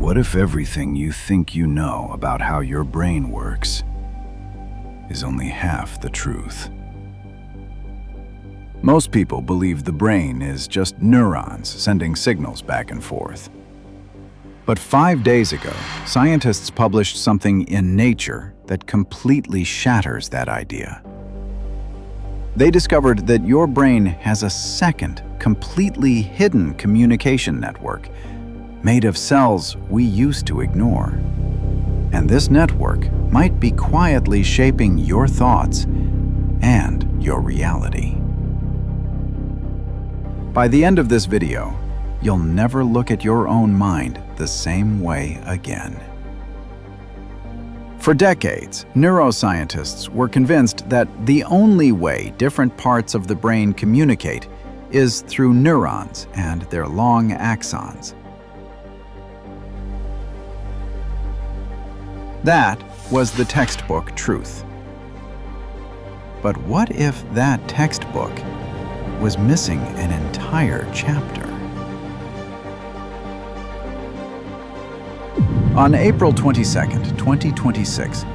What if everything you think you know about how your brain works is only half the truth? Most people believe the brain is just neurons sending signals back and forth. But 5 days ago, scientists published something in Nature that completely shatters that idea. They discovered that your brain has a second, completely hidden communication network made of cells we used to ignore. And this network might be quietly shaping your thoughts and your reality. By the end of this video, you'll never look at your own mind the same way again. For decades, neuroscientists were convinced that the only way different parts of the brain communicate is through neurons and their long axons. That was the textbook truth. But what if that textbook was missing an entire chapter? On April 22nd, 2026,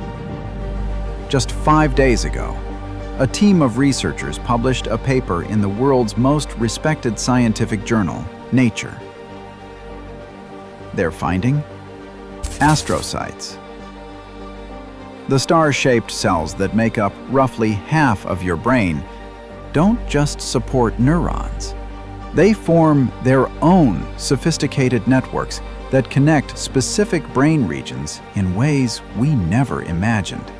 just 5 days ago, a team of researchers published a paper in the world's most respected scientific journal, Nature. Their finding? Astrocytes. The star-shaped cells that make up roughly half of your brain don't just support neurons. They form their own sophisticated networks that connect specific brain regions in ways we never imagined.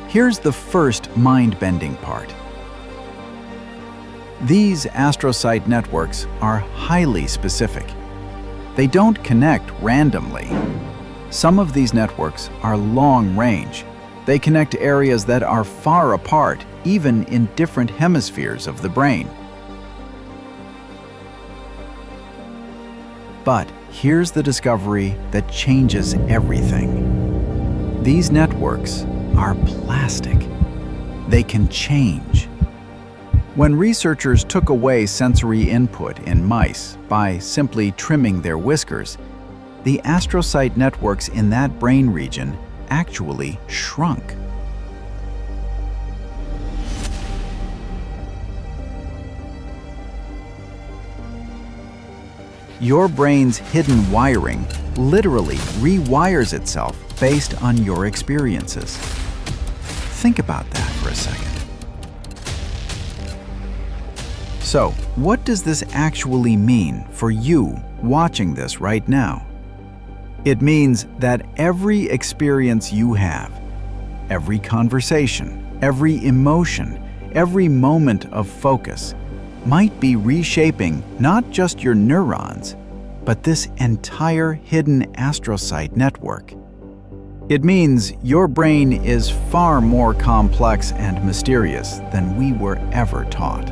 Here's the first mind-bending part. These astrocyte networks are highly specific. They don't connect randomly. Some of these networks are long-range. They connect areas that are far apart, even in different hemispheres of the brain. But here's the discovery that changes everything. These networks are plastic. They can change. When researchers took away sensory input in mice by simply trimming their whiskers, the astrocyte networks in that brain region actually shrunk. Your brain's hidden wiring literally rewires itself based on your experiences. Think about that for a second. So, what does this actually mean for you watching this right now? It means that every experience you have, every conversation, every emotion, every moment of focus might be reshaping not just your neurons, but this entire hidden astrocyte network. It means your brain is far more complex and mysterious than we were ever taught.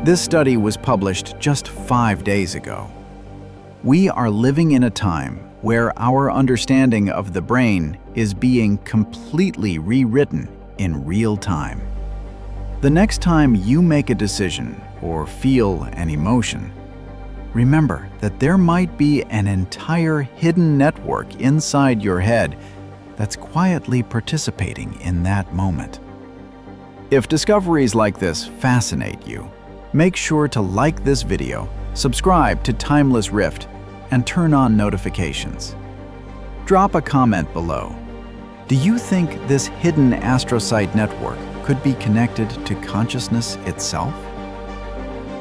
This study was published just 5 days ago. We are living in a time where our understanding of the brain is being completely rewritten in real time. The next time you make a decision or feel an emotion, remember that there might be an entire hidden network inside your head that's quietly participating in that moment. If discoveries like this fascinate you, make sure to like this video, subscribe to Timeless Rift, and turn on notifications. Drop a comment below. Do you think this hidden astrocyte network could be connected to consciousness itself?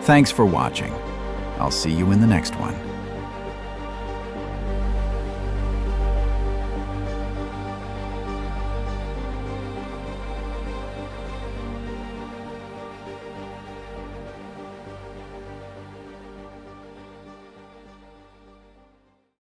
Thanks for watching. I'll see you in the next one.